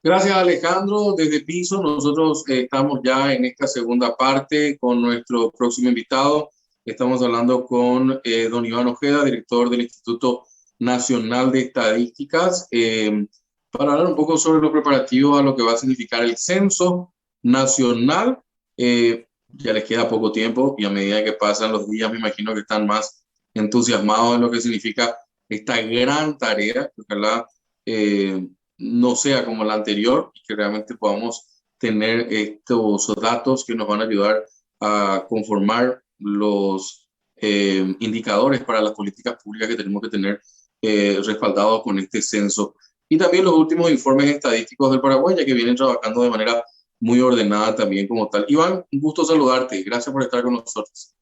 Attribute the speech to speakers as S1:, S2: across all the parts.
S1: Gracias, Alejandro. Desde Piso, nosotros estamos ya en esta segunda parte con nuestro próximo invitado. Estamos hablando con don Iván Ojeda, director del Instituto Nacional de Estadísticas, para hablar un poco sobre los preparativos a lo que va a significar el censo nacional. Ya les queda poco tiempo y a medida que pasan los días, me imagino que están más entusiasmados en lo que significa esta gran tarea. Ojalá no sea como la anterior y que realmente podamos tener estos datos que nos van a ayudar a conformar los indicadores para las políticas públicas que tenemos que tener respaldados con este censo. Y también los últimos informes estadísticos del Paraguay, ya que vienen trabajando de manera muy ordenada también como tal. Iván, un gusto saludarte. Gracias por estar con nosotros.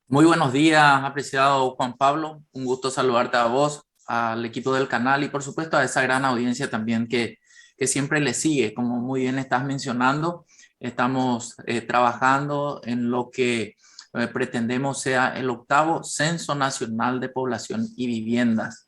S2: Muy buenos días, apreciado Juan Pablo. Un gusto saludarte a vos, al equipo del canal y por supuesto a esa gran audiencia también que siempre le sigue. Como muy bien estás mencionando, estamos trabajando en lo que pretendemos sea el octavo Censo Nacional de Población y Viviendas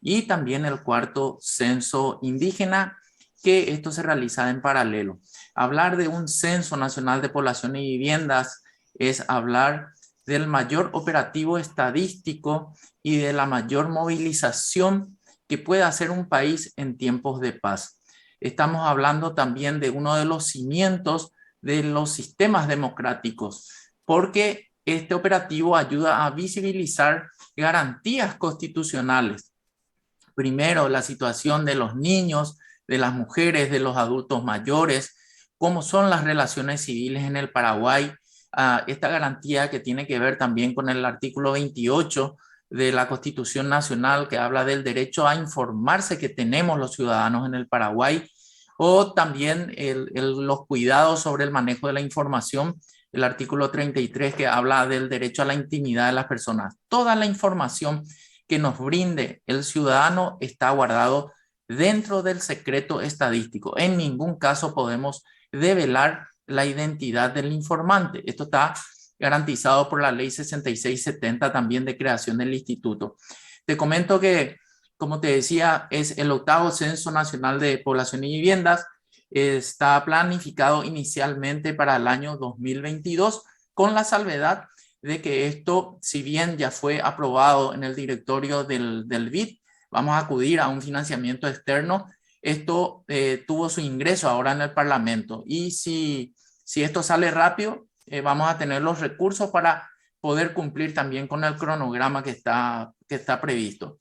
S2: y también el cuarto Censo Indígena, que esto se realiza en paralelo. Hablar de un Censo Nacional de Población y Viviendas es hablar del mayor operativo estadístico y de la mayor movilización que puede hacer un país en tiempos de paz. Estamos hablando también de uno de los cimientos de los sistemas democráticos, porque este operativo ayuda a visibilizar garantías constitucionales. Primero, la situación de los niños, de las mujeres, de los adultos mayores, cómo son las relaciones civiles en el Paraguay, esta garantía que tiene que ver también con el artículo 28 de la Constitución Nacional, que habla del derecho a informarse que tenemos los ciudadanos en el Paraguay, o también los cuidados sobre el manejo de la información, el artículo 33 que habla del derecho a la intimidad de las personas. Toda la información que nos brinde el ciudadano está guardado dentro del secreto estadístico. En ningún caso podemos develar la identidad del informante. Esto está garantizado por la ley 6670 también de creación del instituto. Te comento que, como te decía, es el octavo Censo Nacional de Población y Viviendas. Está planificado inicialmente para el año 2022 con la salvedad de que esto, si bien ya fue aprobado en el directorio del BID, vamos a acudir a un financiamiento externo. Esto tuvo su ingreso ahora en el Parlamento y si esto sale rápido, vamos a tener los recursos para poder cumplir también con el cronograma que está previsto.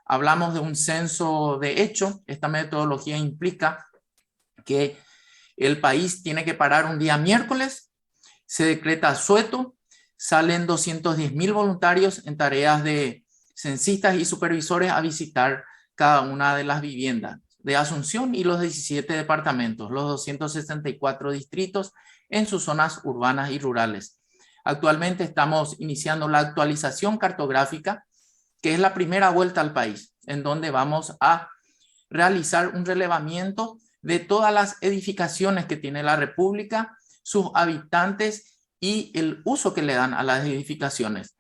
S2: Hablamos de un censo de hecho. Esta metodología implica que el país tiene que parar un día miércoles, se decreta asueto, salen 210.000 voluntarios en tareas de censistas y supervisores a visitar cada una de las viviendas de Asunción y los 17 departamentos, los 264 distritos en sus zonas urbanas y rurales. Actualmente estamos iniciando la actualización cartográfica, que es la primera vuelta al país, en donde vamos a realizar un relevamiento de todas las edificaciones que tiene la República, sus habitantes y el uso que le dan a las edificaciones.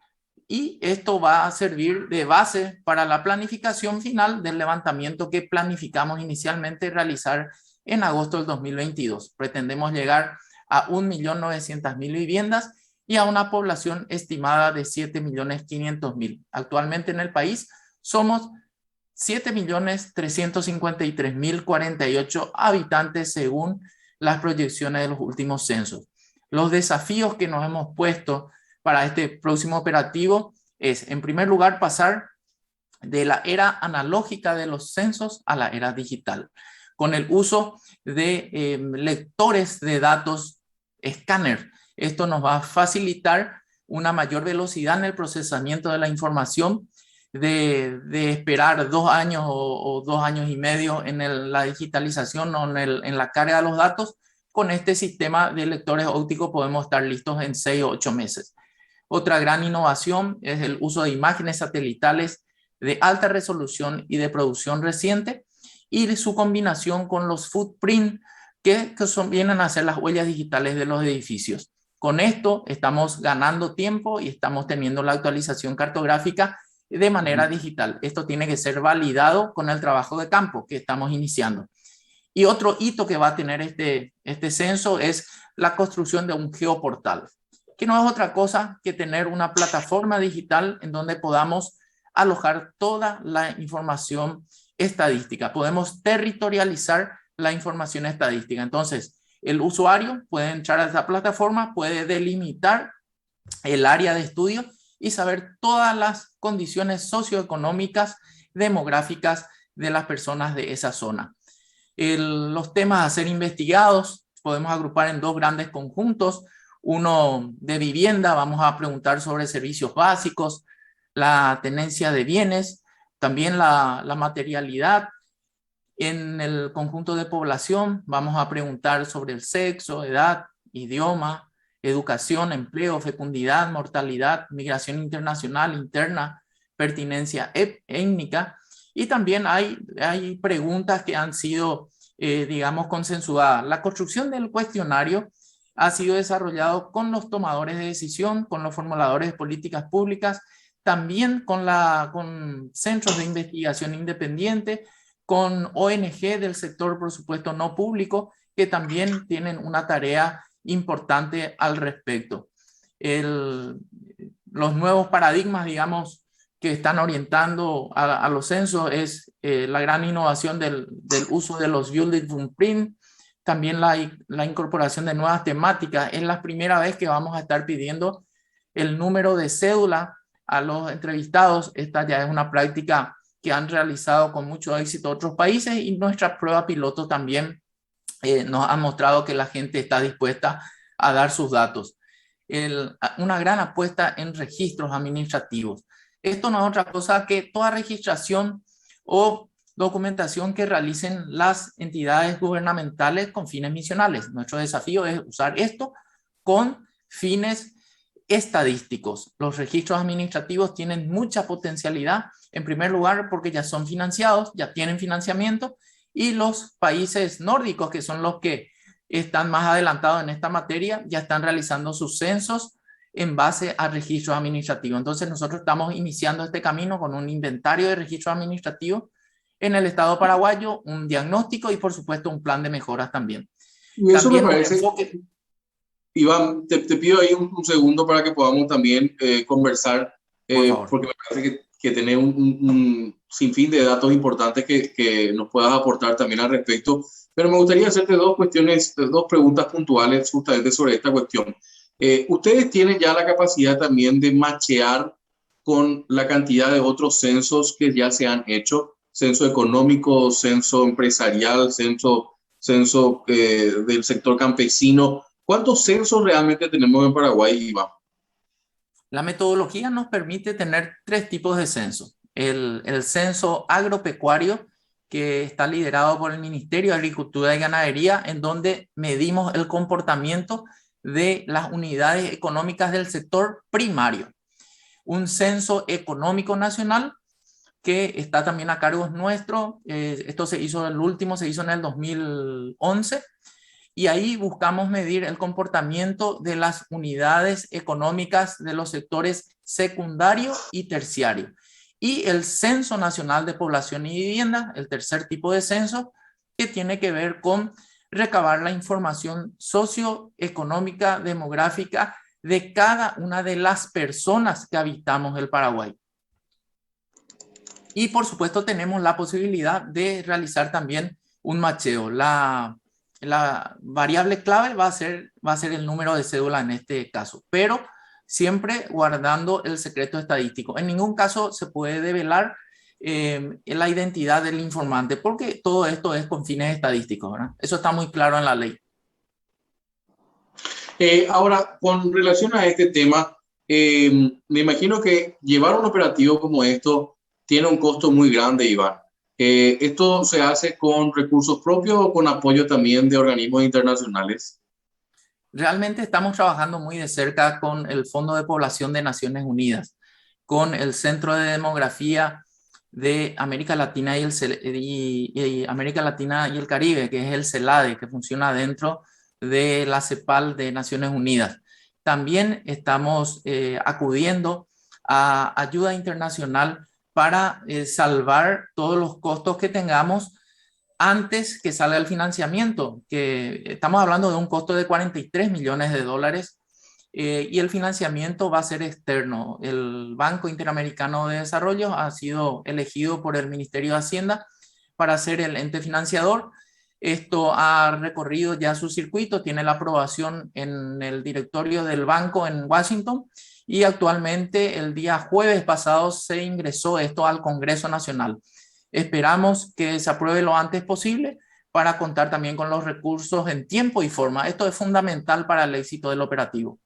S2: Y esto va a servir de base para la planificación final del levantamiento que planificamos inicialmente realizar en agosto del 2022. Pretendemos llegar a 1.900.000 viviendas y a una población estimada de 7.500.000. Actualmente en el país somos 7.353.048 habitantes según las proyecciones de los últimos censos. Los desafíos que nos hemos puesto para este próximo operativo es, en primer lugar, pasar de la era analógica de los censos a la era digital, con el uso de lectores de datos escáner. Esto nos va a facilitar una mayor velocidad en el procesamiento de la información, de esperar 2 años o 2 años y medio en la digitalización o en la carga de los datos. Con este sistema de lectores ópticos podemos estar listos en 6 o 8 meses. Otra gran innovación es el uso de imágenes satelitales de alta resolución y de producción reciente y su combinación con los footprint que vienen a ser las huellas digitales de los edificios. Con esto estamos ganando tiempo y estamos teniendo la actualización cartográfica de manera digital. Esto tiene que ser validado con el trabajo de campo que estamos iniciando. Y otro hito que va a tener este censo es la construcción de un geoportal, que no es otra cosa que tener una plataforma digital en donde podamos alojar toda la información estadística. Podemos territorializar la información estadística. Entonces, el usuario puede entrar a esta plataforma, puede delimitar el área de estudio y saber todas las condiciones socioeconómicas, demográficas de las personas de esa zona. Los temas a ser investigados podemos agrupar en dos grandes conjuntos. Uno de vivienda, vamos a preguntar sobre servicios básicos, la tenencia de bienes, también la materialidad. En el conjunto de población vamos a preguntar sobre el sexo, edad, idioma, educación, empleo, fecundidad, mortalidad, migración internacional, interna, pertinencia étnica. Y también hay preguntas que han sido, digamos, consensuadas. La construcción del cuestionario ha sido desarrollado con los tomadores de decisión, con los formuladores de políticas públicas, también con centros de investigación independiente, con ONG del sector, por supuesto, no público, que también tienen una tarea importante al respecto. Los nuevos paradigmas, digamos, que están orientando a los censos es la gran innovación del uso de los Build-it Footprint, también la incorporación de nuevas temáticas. Es la primera vez que vamos a estar pidiendo el número de cédula a los entrevistados. Esta ya es una práctica que han realizado con mucho éxito otros países y nuestra prueba piloto también nos ha mostrado que la gente está dispuesta a dar sus datos. Una gran apuesta en registros administrativos. Esto no es otra cosa que toda registración o documentación que realicen las entidades gubernamentales con fines misionales. Nuestro desafío es usar esto con fines estadísticos. Los registros administrativos tienen mucha potencialidad, en primer lugar porque ya son financiados, ya tienen financiamiento, y los países nórdicos, que son los que están más adelantados en esta materia, ya están realizando sus censos en base a registros administrativos. Entonces nosotros estamos iniciando este camino con un inventario de registros administrativos en el Estado paraguayo, un diagnóstico y por supuesto un plan de mejoras también.
S1: Y eso también me parece... Iván, te pido ahí un segundo para que podamos también conversar, porque me parece que tenés un sinfín de datos importantes que nos puedas aportar también al respecto. Pero me gustaría hacerte dos preguntas puntuales justamente sobre esta cuestión. Ustedes tienen ya la capacidad también de machear con la cantidad de otros censos que ya se han hecho, censo económico, censo empresarial, censo del sector campesino. ¿Cuántos censos realmente tenemos en Paraguay, Iván?
S2: La metodología nos permite tener tres tipos de censos. El censo agropecuario, que está liderado por el Ministerio de Agricultura y Ganadería, en donde medimos el comportamiento de las unidades económicas del sector primario. Un censo económico nacional, que está también a cargo nuestro. Esto el último se hizo en el 2011. Y ahí buscamos medir el comportamiento de las unidades económicas de los sectores secundario y terciario. Y el Censo Nacional de Población y Vivienda, el tercer tipo de censo, que tiene que ver con recabar la información socioeconómica, demográfica de cada una de las personas que habitamos el Paraguay. Y por supuesto tenemos la posibilidad de realizar también un macheo. La variable clave va a ser el número de cédula en este caso, pero siempre guardando el secreto estadístico. En ningún caso se puede develar la identidad del informante, porque todo esto es con fines estadísticos, ¿verdad? Eso está muy claro en la ley.
S1: Ahora, con relación a este tema, me imagino que llevar un operativo como esto tiene un costo muy grande, Iván. ¿Esto se hace con recursos propios o con apoyo también de organismos internacionales?
S2: Realmente estamos trabajando muy de cerca con el Fondo de Población de Naciones Unidas, con el Centro de Demografía de América Latina y América Latina y el Caribe, que es el CELADE, que funciona dentro de la CEPAL de Naciones Unidas. También estamos acudiendo a ayuda internacional para salvar todos los costos que tengamos antes que salga el financiamiento, que estamos hablando de un costo de 43 millones de dólares, y el financiamiento va a ser externo. El Banco Interamericano de Desarrollo ha sido elegido por el Ministerio de Hacienda para ser el ente financiador. Esto ha recorrido ya su circuito, tiene la aprobación en el directorio del banco en Washington, y actualmente el día jueves pasado se ingresó esto al Congreso Nacional. Esperamos que se apruebe lo antes posible para contar también con los recursos en tiempo y forma. Esto es fundamental para el éxito del operativo.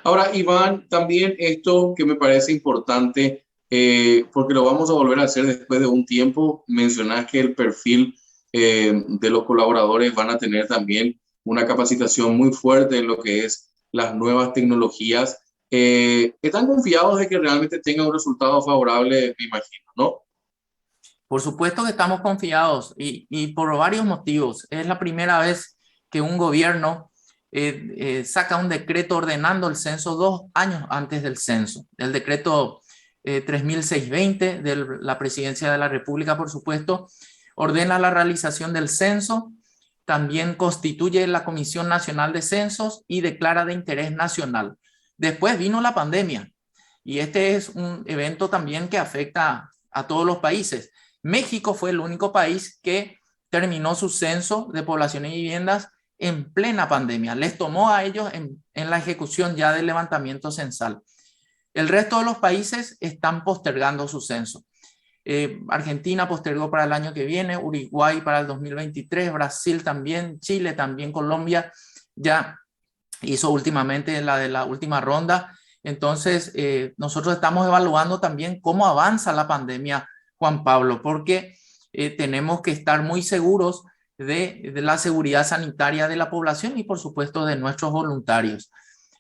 S1: Ahora, Iván, también esto que me parece importante, porque lo vamos a volver a hacer después de un tiempo, mencionás que el perfil de los colaboradores van a tener también una capacitación muy fuerte en lo que es las nuevas tecnologías. ¿Están confiados de que realmente tenga un resultado favorable, me imagino, no?
S2: Por supuesto que estamos confiados y por varios motivos. Es la primera vez que un gobierno saca un decreto ordenando el censo 2 años antes del censo. El decreto 3620 de la Presidencia de la República, por supuesto, ordena la realización del censo, también constituye la Comisión Nacional de Censos y declara de interés nacional. Después vino la pandemia, y este es un evento también que afecta a todos los países. México fue el único país que terminó su censo de población y viviendas en plena pandemia. Les tomó a ellos en la ejecución ya del levantamiento censal. El resto de los países están postergando su censo. Argentina postergó para el año que viene, Uruguay para el 2023, Brasil también, Chile también, Colombia ya hizo últimamente la de la última ronda. Entonces, nosotros estamos evaluando también cómo avanza la pandemia, Juan Pablo, porque tenemos que estar muy seguros de la seguridad sanitaria de la población y, por supuesto, de nuestros voluntarios.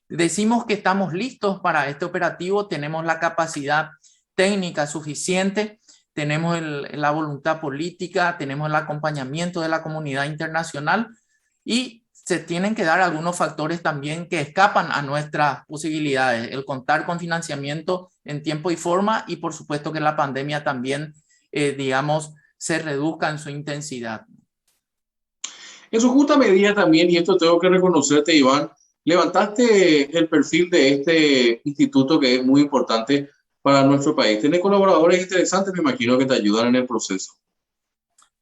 S2: Decimos que estamos listos para este operativo, tenemos la capacidad técnica suficiente, tenemos la voluntad política, tenemos el acompañamiento de la comunidad internacional, y se tienen que dar algunos factores también que escapan a nuestras posibilidades. El contar con financiamiento en tiempo y forma, y por supuesto que la pandemia también, digamos, se reduzca en su intensidad.
S1: En su justa medida también, y esto tengo que reconocerte, Iván, levantaste el perfil de este instituto que es muy importante para nuestro país. Tienes colaboradores interesantes, me imagino, que te ayudan en el proceso.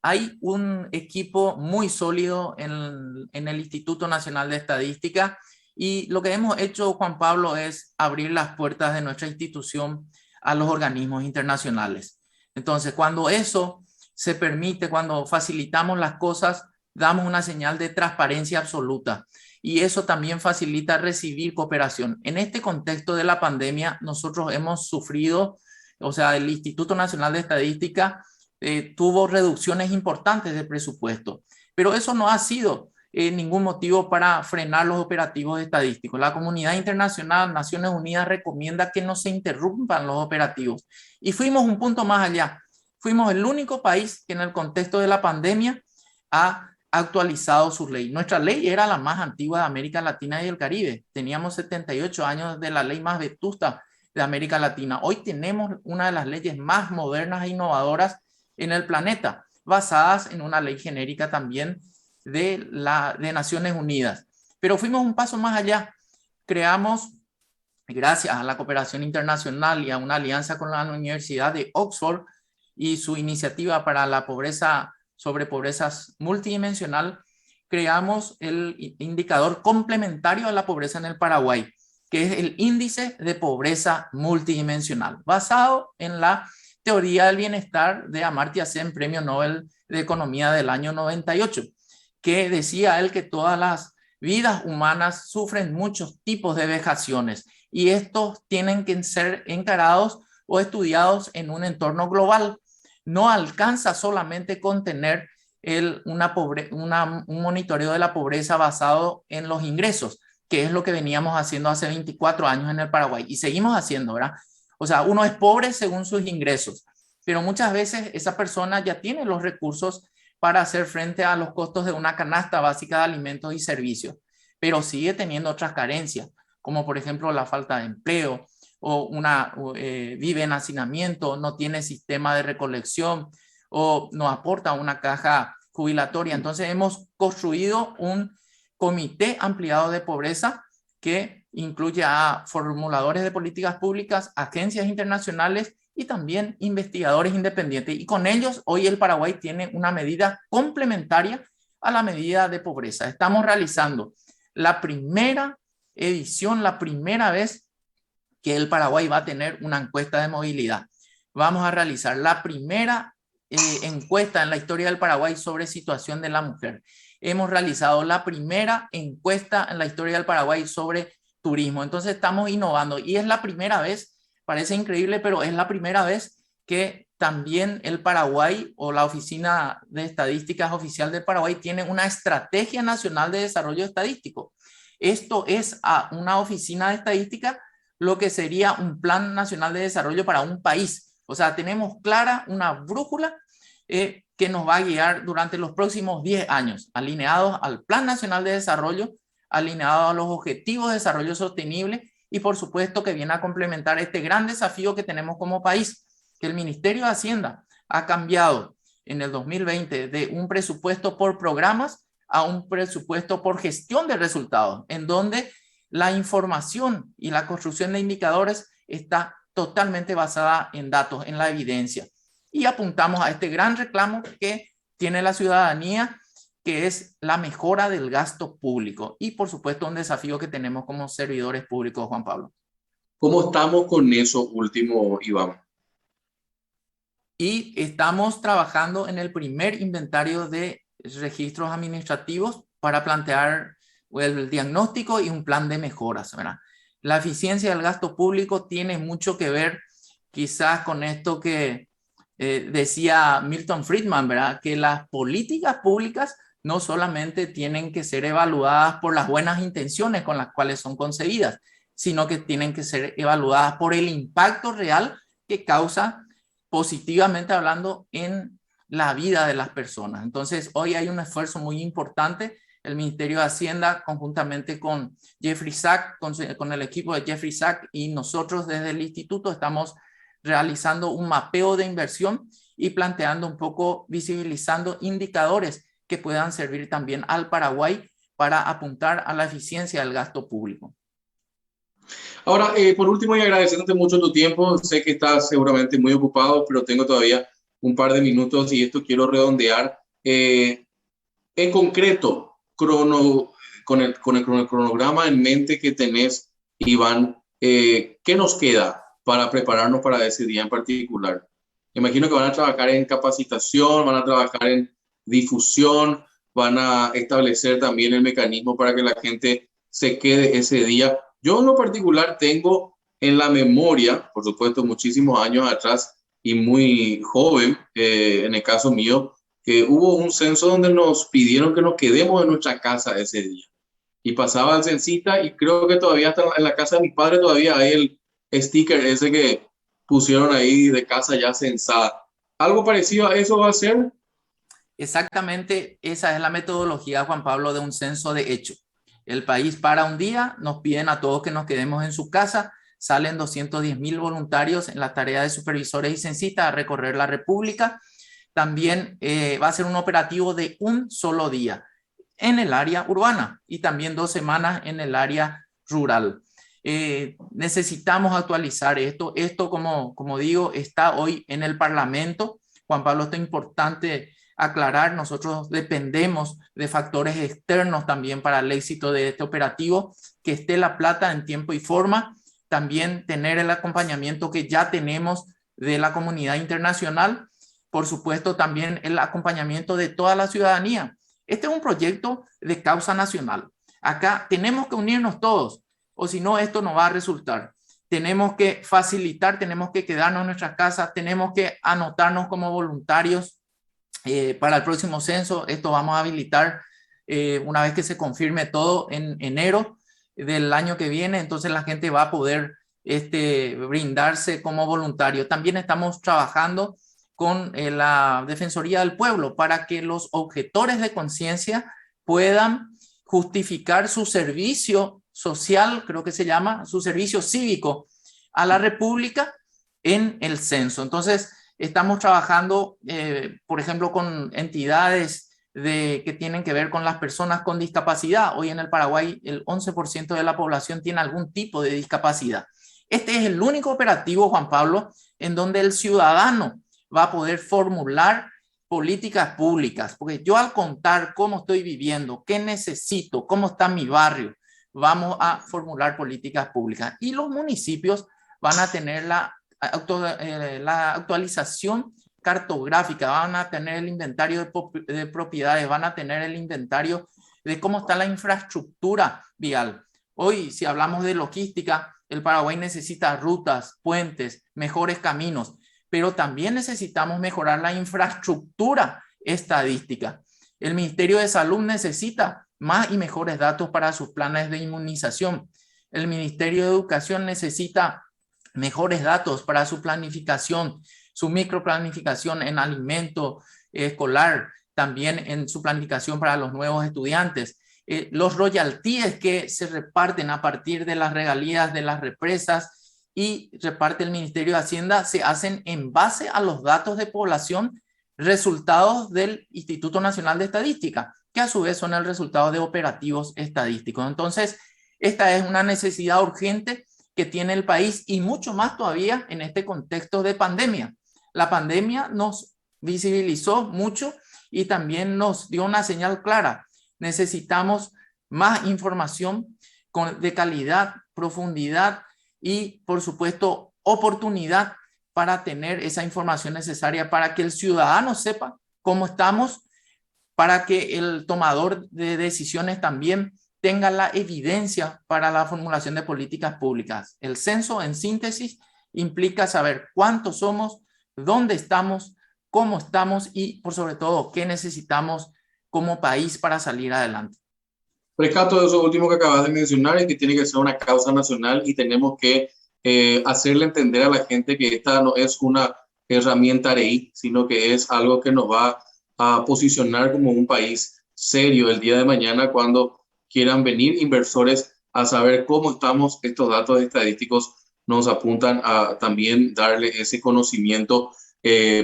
S2: Hay un equipo muy sólido en el Instituto Nacional de Estadística, y lo que hemos hecho, Juan Pablo, es abrir las puertas de nuestra institución a los organismos internacionales. Entonces, cuando eso se permite, cuando facilitamos las cosas, damos una señal de transparencia absoluta, y eso también facilita recibir cooperación. En este contexto de la pandemia, nosotros hemos sufrido, o sea, el Instituto Nacional de Estadística tuvo reducciones importantes de presupuesto, pero eso no ha sido ningún motivo para frenar los operativos estadísticos. La comunidad internacional, Naciones Unidas, recomienda que no se interrumpan los operativos, y fuimos un punto más allá. Fuimos el único país que en el contexto de la pandemia ha actualizado su ley. Nuestra ley era la más antigua de América Latina y el Caribe. Teníamos 78 años de la ley más vetusta de América Latina. Hoy tenemos una de las leyes más modernas e innovadoras en el planeta, basadas en una ley genérica también de Naciones Unidas. Pero fuimos un paso más allá. Creamos, gracias a la cooperación internacional y a una alianza con la Universidad de Oxford y su iniciativa para la pobreza, sobre pobreza multidimensional, creamos el indicador complementario a la pobreza en el Paraguay, que es el índice de pobreza multidimensional, basado en la teoría del bienestar de Amartya Sen, premio Nobel de Economía del año 98, que decía él que todas las vidas humanas sufren muchos tipos de vejaciones, y estos tienen que ser encarados o estudiados en un entorno global. No alcanza solamente con tener un monitoreo de la pobreza basado en los ingresos, que es lo que veníamos haciendo hace 24 años en el Paraguay, y seguimos haciendo, ¿verdad? O sea, uno es pobre según sus ingresos, pero muchas veces esa persona ya tiene los recursos para hacer frente a los costos de una canasta básica de alimentos y servicios, pero sigue teniendo otras carencias, como por ejemplo la falta de empleo, o vive en hacinamiento, no tiene sistema de recolección, o nos aporta una caja jubilatoria. Entonces hemos construido un comité ampliado de pobreza que incluye a formuladores de políticas públicas, agencias internacionales y también investigadores independientes. Y con ellos hoy el Paraguay tiene una medida complementaria a la medida de pobreza. Estamos realizando la primera edición, la primera vez que el Paraguay va a tener una encuesta de movilidad. Vamos a realizar la primera encuesta en la historia del Paraguay sobre situación de la mujer. Hemos realizado la primera encuesta en la historia del Paraguay sobre turismo. Entonces estamos innovando y es la primera vez, parece increíble, pero es la primera vez que también el Paraguay o la Oficina de Estadísticas Oficial del Paraguay tiene una Estrategia Nacional de Desarrollo Estadístico. Esto es a una oficina de estadística lo que sería un Plan Nacional de Desarrollo para un país. O sea, tenemos clara una brújula que nos va a guiar durante los próximos 10 años, alineados al Plan Nacional de Desarrollo, alineados a los Objetivos de Desarrollo Sostenible y por supuesto que viene a complementar este gran desafío que tenemos como país, que el Ministerio de Hacienda ha cambiado en el 2020 de un presupuesto por programas a un presupuesto por gestión de resultados, en donde la información y la construcción de indicadores está totalmente basada en datos, en la evidencia. Y apuntamos a este gran reclamo que tiene la ciudadanía, que es la mejora del gasto público. Y por supuesto un desafío que tenemos como servidores públicos, Juan Pablo.
S1: ¿Cómo estamos con eso último, Iván?
S2: Y estamos trabajando en el primer inventario de registros administrativos para plantear el diagnóstico y un plan de mejoras, ¿verdad? La eficiencia del gasto público tiene mucho que ver quizás con esto que decía Milton Friedman, ¿verdad? Que las políticas públicas no solamente tienen que ser evaluadas por las buenas intenciones con las cuales son concebidas, sino que tienen que ser evaluadas por el impacto real que causa, positivamente hablando, en la vida de las personas. Entonces, hoy hay un esfuerzo muy importante. El Ministerio de Hacienda, conjuntamente con Jeffrey Sachs, con el equipo de Jeffrey Sachs y nosotros desde el instituto, estamos realizando un mapeo de inversión y planteando un poco, visibilizando indicadores que puedan servir también al Paraguay para apuntar a la eficiencia del gasto público.
S1: Ahora, por último, y agradeciéndote mucho tu tiempo, sé que estás seguramente muy ocupado, pero tengo todavía un par de minutos y esto quiero redondear. En concreto, con el cronograma en mente que tenés, Iván, ¿qué nos queda para prepararnos para ese día en particular? Imagino que van a trabajar en capacitación, van a trabajar en difusión, van a establecer también el mecanismo para que la gente se quede ese día. Yo en lo particular tengo en la memoria, por supuesto, muchísimos años atrás y muy joven, en el caso mío, que hubo un censo donde nos pidieron que nos quedemos en nuestra casa ese día. Y pasaba el censista y creo que todavía está en la casa de mis padres, todavía hay el sticker ese que pusieron ahí de casa ya censada. ¿Algo parecido a eso va a ser?
S2: Exactamente, esa es la metodología, Juan Pablo, de un censo de hecho. El país para un día, nos piden a todos que nos quedemos en su casa, salen 210,000 voluntarios en la tarea de supervisores y censistas a recorrer la República. También va a ser un operativo de un solo día en el área urbana y también 2 semanas en el área rural. Necesitamos actualizar esto. Esto, como digo, está hoy en el Parlamento. Juan Pablo, esto es importante aclarar. Nosotros dependemos de factores externos también para el éxito de este operativo, que esté la plata en tiempo y forma, también tener el acompañamiento que ya tenemos de la comunidad internacional, por supuesto también el acompañamiento de toda la ciudadanía. Este es un proyecto de causa nacional. Acá tenemos que unirnos todos, o si no, esto no va a resultar. Tenemos que facilitar, tenemos que quedarnos en nuestras casas, tenemos que anotarnos como voluntarios para el próximo censo. Esto vamos a habilitar una vez que se confirme todo en enero del año que viene, entonces la gente va a poder brindarse como voluntario. También estamos trabajando con la Defensoría del Pueblo para que los objetores de conciencia puedan justificar su servicio social, creo que se llama, su servicio cívico a la República en el censo. Entonces, Estamos trabajando, por ejemplo, con entidades que tienen que ver con las personas con discapacidad. Hoy en el Paraguay el 11% de la población tiene algún tipo de discapacidad. Este es el único operativo, Juan Pablo, en donde el ciudadano va a poder formular políticas públicas, porque yo al contar cómo estoy viviendo, qué necesito, cómo está mi barrio, vamos a formular políticas públicas. Y los municipios van a tener la actualización cartográfica, van a tener el inventario de propiedades, van a tener el inventario de cómo está la infraestructura vial. Hoy, si hablamos de logística, el Paraguay necesita rutas, puentes, mejores caminos, pero también necesitamos mejorar la infraestructura estadística. El Ministerio de Salud necesita más y mejores datos para sus planes de inmunización. El Ministerio de Educación necesita mejores datos para su planificación, su microplanificación en alimento escolar, también en su planificación para los nuevos estudiantes. Los royalties que se reparten a partir de las regalías de las represas y reparte el Ministerio de Hacienda se hacen en base a los datos de población, resultados del Instituto Nacional de Estadística, que a su vez son el resultado de operativos estadísticos. Entonces, esta es una necesidad urgente que tiene el país y mucho más todavía en este contexto de pandemia. La pandemia nos visibilizó mucho y también nos dio una señal clara. Necesitamos más información de calidad, profundidad y, por supuesto, oportunidad para tener esa información necesaria para que el ciudadano sepa cómo estamos, para que el tomador de decisiones también tenga la evidencia para la formulación de políticas públicas. El censo, en síntesis, implica saber cuántos somos, dónde estamos, cómo estamos y, por sobre todo, qué necesitamos como país para salir adelante.
S1: Rescato de eso último que acabas de mencionar, y que tiene que ser una causa nacional y tenemos que hacerle entender a la gente que esta no es una herramienta AREI, sino que es algo que nos va a posicionar como un país serio el día de mañana cuando quieran venir inversores a saber cómo estamos. Estos datos estadísticos nos apuntan a también darle ese conocimiento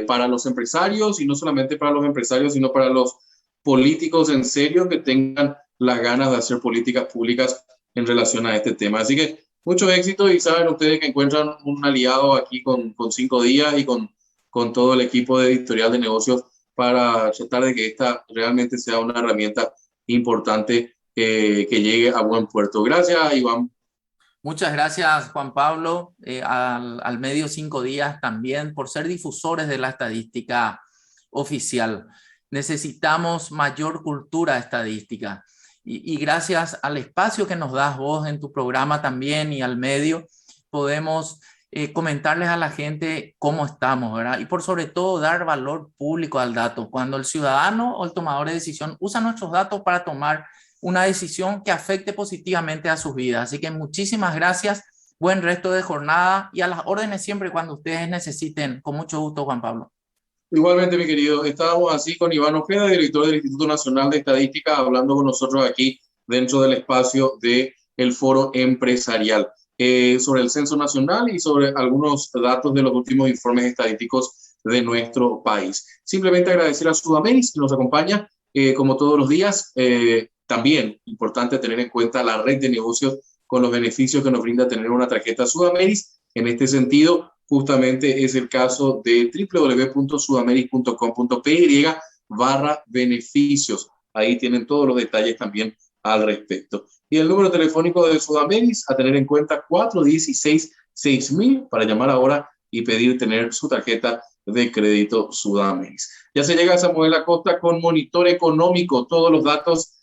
S1: para los empresarios, y no solamente para los empresarios, sino para los políticos en serio que tengan las ganas de hacer políticas públicas en relación a este tema. Así que mucho éxito, y saben ustedes que encuentran un aliado aquí con 5 días y con todo el equipo de Editorial de Negocios para tratar de que esta realmente sea una herramienta importante que llegue a buen puerto. Gracias, Iván.
S2: Muchas gracias, Juan Pablo, al medio 5 días también por ser difusores de la estadística oficial. Necesitamos mayor cultura estadística y gracias al espacio que nos das vos en tu programa también y al medio, podemos comentarles a la gente cómo estamos, ¿verdad? Y por sobre todo dar valor público al dato. Cuando el ciudadano o el tomador de decisión usa nuestros datos para tomar una decisión que afecte positivamente a sus vidas. Así que muchísimas gracias, buen resto de jornada y a las órdenes siempre cuando ustedes necesiten. Con mucho gusto, Juan Pablo.
S1: Igualmente, mi querido. Estábamos así con Iván Ojeda, director del Instituto Nacional de Estadística, hablando con nosotros aquí dentro del espacio del Foro Empresarial sobre el Censo Nacional y sobre algunos datos de los últimos informes estadísticos de nuestro país. Simplemente agradecer a Sudameris que nos acompaña como todos los días. También importante tener en cuenta la red de negocios con los beneficios que nos brinda tener una tarjeta Sudameris. En este sentido, justamente es el caso de www.sudameris.com.py/beneficios. Ahí tienen todos los detalles también al respecto. Y el número telefónico de Sudameris a tener en cuenta, 416-6000, para llamar ahora y pedir tener su tarjeta de crédito Sudameris. Ya se llega a Samuel Acosta con Monitor Económico, todos los datos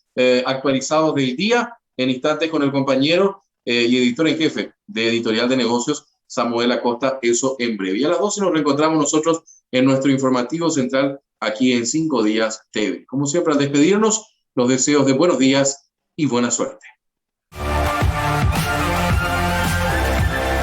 S1: actualizados del día, en instantes con el compañero y editor en jefe de Editorial de Negocios, Samuel Acosta, eso en breve. Y a las 12 nos reencontramos nosotros en nuestro informativo central aquí en 5 Días TV. Como siempre, al despedirnos, los deseos de buenos días y buena suerte.